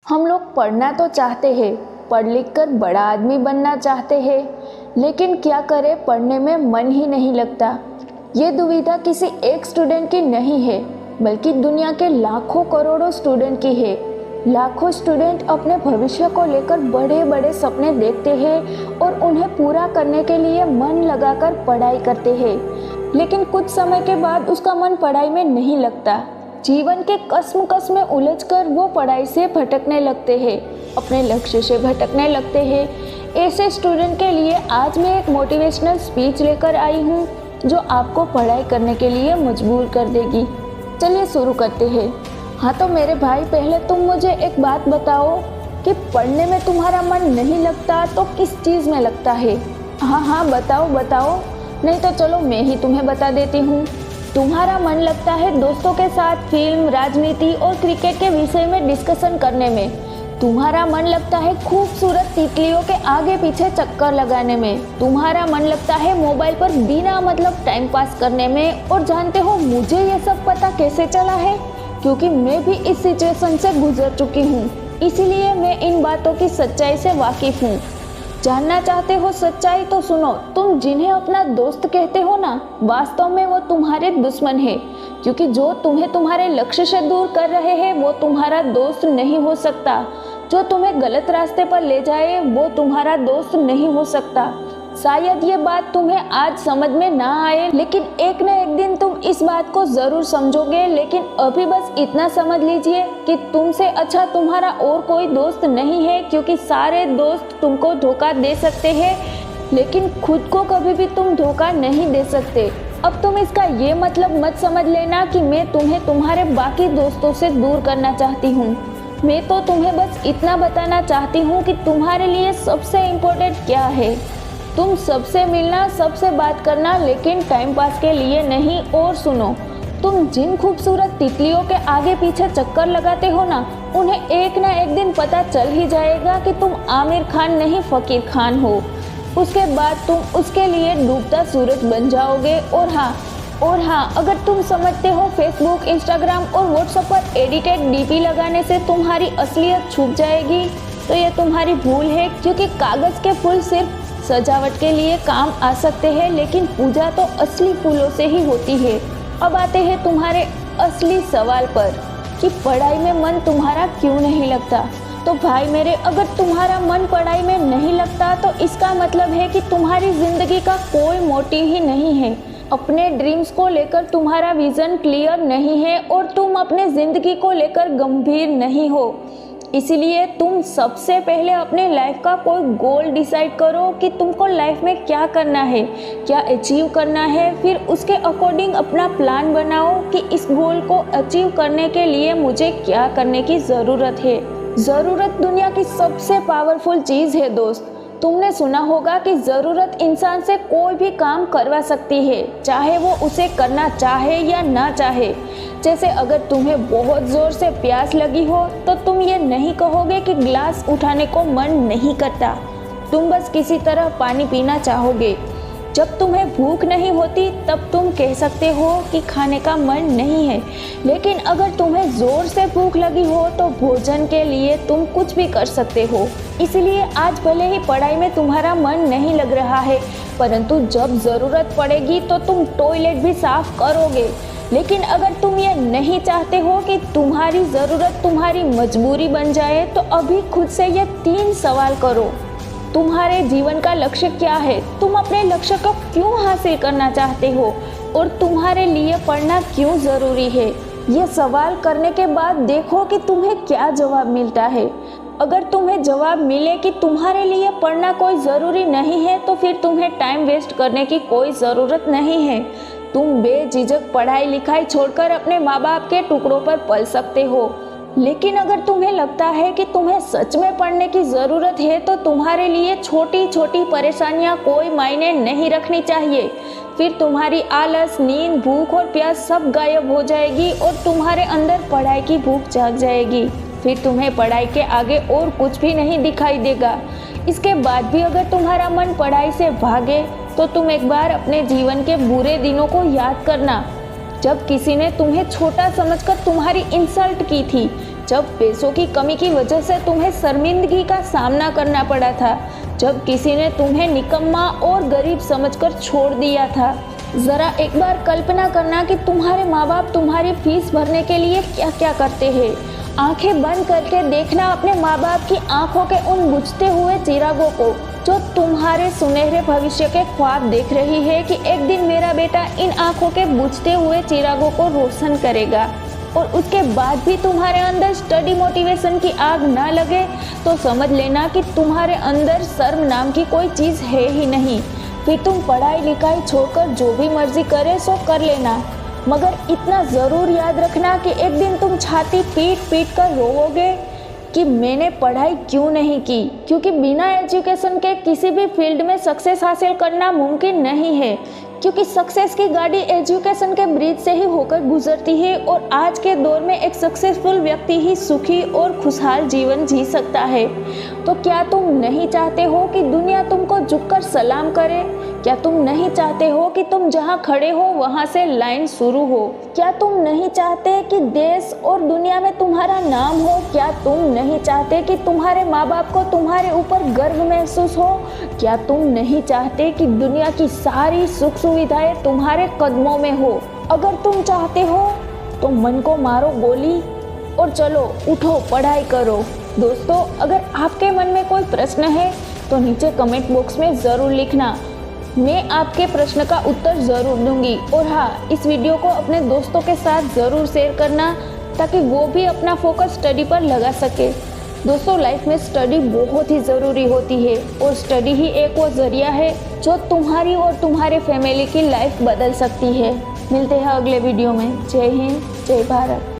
हम लोग पढ़ना तो चाहते हैं, पढ़ लिख कर बड़ा आदमी बनना चाहते हैं, लेकिन क्या करें, पढ़ने में मन ही नहीं लगता। ये दुविधा किसी एक स्टूडेंट की नहीं है, बल्कि दुनिया के लाखों करोड़ों स्टूडेंट की है। लाखों स्टूडेंट अपने भविष्य को लेकर बड़े बड़े सपने देखते हैं और उन्हें पूरा करने के लिए मन लगाकर पढ़ाई करते हैं, लेकिन कुछ समय के बाद उसका मन पढ़ाई में नहीं लगता। जीवन के कश्मकश में उलझकर वो पढ़ाई से भटकने लगते हैं, अपने लक्ष्य से भटकने लगते हैं। ऐसे स्टूडेंट के लिए आज मैं एक मोटिवेशनल स्पीच लेकर आई हूँ जो आपको पढ़ाई करने के लिए मजबूर कर देगी। चलिए शुरू करते हैं। हाँ तो मेरे भाई, पहले तुम मुझे एक बात बताओ कि पढ़ने में तुम्हारा मन नहीं लगता तो किस चीज़ में लगता है? हाँ बताओ बताओ, नहीं तो चलो मैं ही तुम्हें बता देती हूँ। तुम्हारा मन लगता है दोस्तों के साथ फिल्म, राजनीति और क्रिकेट के विषय में डिस्कशन करने में। तुम्हारा मन लगता है खूबसूरत तितलियों के आगे पीछे चक्कर लगाने में। तुम्हारा मन लगता है मोबाइल पर बिना मतलब टाइम पास करने में। और जानते हो मुझे ये सब पता कैसे चला है? क्योंकि मैं भी इस सिचुएशन से गुजर चुकी हूँ, इसीलिए मैं इन बातों की सच्चाई से वाकिफ हूँ। जानना चाहते हो सच्चाई? तो सुनो, तुम जिन्हें अपना दोस्त कहते हो ना, वास्तव में वो तुम्हारे दुश्मन है, क्योंकि जो तुम्हें तुम्हारे लक्ष्य से दूर कर रहे हैं वो तुम्हारा दोस्त नहीं हो सकता। जो तुम्हें गलत रास्ते पर ले जाए वो तुम्हारा दोस्त नहीं हो सकता। शायद ये बात तुम्हें आज समझ में ना आए, लेकिन एक न एक दिन तुम इस बात को जरूर समझोगे। लेकिन अभी बस इतना समझ लीजिए कि तुमसे अच्छा तुम्हारा और कोई दोस्त नहीं है, क्योंकि सारे दोस्त तुमको धोखा दे सकते हैं, लेकिन खुद को कभी भी तुम धोखा नहीं दे सकते। अब तुम इसका ये मतलब मत समझ लेना कि मैं तुम्हें तुम्हारे बाकी दोस्तों से दूर करना चाहती हूँ। मैं तो तुम्हें बस इतना बताना चाहती हूँ कि तुम्हारे लिए सबसे इम्पोर्टेंट क्या है। तुम सबसे मिलना, सबसे बात करना, लेकिन टाइम पास के लिए नहीं। और सुनो, तुम जिन खूबसूरत तितलियों के आगे पीछे चक्कर लगाते हो ना, उन्हें एक ना एक दिन पता चल ही जाएगा कि तुम आमिर खान नहीं फकीर खान हो। उसके बाद तुम उसके लिए डूबता सूरज बन जाओगे। और हाँ, अगर तुम समझते हो फेसबुक, इंस्टाग्राम और व्हाट्सएप पर एडिटेड डीपी लगाने से तुम्हारी असलियत छुप जाएगी, तो ये तुम्हारी भूल है, क्योंकि कागज़ के फूल सिर्फ सजावट के लिए काम आ सकते हैं, लेकिन पूजा तो असली फूलों से ही होती है। अब आते हैं तुम्हारे असली सवाल पर कि पढ़ाई में मन तुम्हारा क्यों नहीं लगता। तो भाई मेरे, अगर तुम्हारा मन पढ़ाई में नहीं लगता तो इसका मतलब है कि तुम्हारी ज़िंदगी का कोई मोटिव ही नहीं है। अपने ड्रीम्स को लेकर तुम्हारा विज़न क्लियर नहीं है और तुम अपने ज़िंदगी को लेकर गंभीर नहीं हो। इसीलिए तुम सबसे पहले अपने लाइफ का कोई गोल डिसाइड करो कि तुमको लाइफ में क्या करना है, क्या अचीव करना है। फिर उसके अकॉर्डिंग अपना प्लान बनाओ कि इस गोल को अचीव करने के लिए मुझे क्या करने की ज़रूरत है। ज़रूरत दुनिया की सबसे पावरफुल चीज़ है दोस्त। तुमने सुना होगा कि ज़रूरत इंसान से कोई भी काम करवा सकती है, चाहे वो उसे करना चाहे या ना चाहे। जैसे अगर तुम्हें बहुत ज़ोर से प्यास लगी हो तो तुम ये नहीं कहोगे कि गिलास उठाने को मन नहीं करता, तुम बस किसी तरह पानी पीना चाहोगे। जब तुम्हें भूख नहीं होती तब तुम कह सकते हो कि खाने का मन नहीं है, लेकिन अगर तुम्हें ज़ोर से भूख लगी हो तो भोजन के लिए तुम कुछ भी कर सकते हो। इसलिए आज भले ही पढ़ाई में तुम्हारा मन नहीं लग रहा है, परंतु जब ज़रूरत पड़ेगी तो तुम टॉयलेट भी साफ करोगे। लेकिन अगर तुम ये नहीं चाहते हो कि तुम्हारी ज़रूरत तुम्हारी मजबूरी बन जाए, तो अभी खुद से ये 3 सवाल करो। तुम्हारे जीवन का लक्ष्य क्या है? तुम अपने लक्ष्य को क्यों हासिल करना चाहते हो? और तुम्हारे लिए पढ़ना क्यों ज़रूरी है? ये सवाल करने के बाद देखो कि तुम्हें क्या जवाब मिलता है। अगर तुम्हें जवाब मिले कि तुम्हारे लिए पढ़ना कोई ज़रूरी नहीं है, तो फिर तुम्हें टाइम वेस्ट करने की कोई ज़रूरत नहीं है। तुम बेझिझक पढ़ाई लिखाई छोड़कर अपने माँ बाप के टुकड़ों पर पल सकते हो। लेकिन अगर तुम्हें लगता है कि तुम्हें सच में पढ़ने की ज़रूरत है, तो तुम्हारे लिए छोटी छोटी परेशानियां कोई मायने नहीं रखनी चाहिए। फिर तुम्हारी आलस, नींद, भूख और प्यास सब गायब हो जाएगी और तुम्हारे अंदर पढ़ाई की भूख जाग जाएगी। फिर तुम्हें पढ़ाई के आगे और कुछ भी नहीं दिखाई देगा। इसके बाद भी अगर तुम्हारा मन पढ़ाई से भागे, तो तुम एक बार अपने जीवन के बुरे दिनों को याद करना, जब किसी ने तुम्हें छोटा समझकर तुम्हारी इंसल्ट की थी, जब पैसों की कमी की वजह से तुम्हें शर्मिंदगी का सामना करना पड़ा था, जब किसी ने तुम्हें निकम्मा और गरीब समझकर छोड़ दिया था। ज़रा एक बार कल्पना करना कि तुम्हारे माँ बाप तुम्हारी फीस भरने के लिए क्या क्या करते हैं। आंखें बंद करके देखना अपने माँ बाप की आंखों के उन बुझते हुए चिरागों को, जो तुम्हारे सुनहरे भविष्य के ख्वाब देख रही है कि एक दिन मेरा बेटा इन आंखों के बुझते हुए चिरागों को रोशन करेगा। और उसके बाद भी तुम्हारे अंदर स्टडी मोटिवेशन की आग ना लगे तो समझ लेना कि तुम्हारे अंदर शर्म नाम की कोई चीज़ है ही नहीं। फिर तुम पढ़ाई लिखाई छोड़कर जो भी मर्जी करे सो कर लेना, मगर इतना ज़रूर याद रखना कि एक दिन तुम छाती पीट पीट कर रोओगे कि मैंने पढ़ाई क्यों नहीं की, क्योंकि बिना एजुकेशन के किसी भी फील्ड में सक्सेस हासिल करना मुमकिन नहीं है, क्योंकि सक्सेस की गाड़ी एजुकेशन के ब्रिज से ही होकर गुजरती है। और आज के दौर में एक सक्सेसफुल व्यक्ति ही सुखी और खुशहाल जीवन जी सकता है। तो क्या तुम नहीं चाहते हो कि दुनिया तुमको झुककर सलाम करे? क्या तुम नहीं चाहते हो कि तुम जहां खड़े हो वहां से लाइन शुरू हो? क्या तुम नहीं चाहते कि देश और दुनिया में तुम्हारा नाम हो? क्या तुम नहीं चाहते कि तुम्हारे माँ बाप को तुम्हारे ऊपर गर्व महसूस हो? क्या तुम नहीं चाहते कि दुनिया की सारी सुख सुविधाएं तुम्हारे कदमों में हो? अगर तुम चाहते हो तो मन को मारो गोली और चलो उठो, पढ़ाई करो। दोस्तों, अगर आपके मन में कोई प्रश्न है तो नीचे कमेंट बॉक्स में ज़रूर लिखना, मैं आपके प्रश्न का उत्तर ज़रूर दूंगी। और हाँ, इस वीडियो को अपने दोस्तों के साथ ज़रूर शेयर करना ताकि वो भी अपना फोकस स्टडी पर लगा सके। दोस्तों, लाइफ में स्टडी बहुत ही ज़रूरी होती है और स्टडी ही एक वो ज़रिया है जो तुम्हारी और तुम्हारे फैमिली की लाइफ बदल सकती है। मिलते हैं अगले वीडियो में। जय हिंद, जय भारत।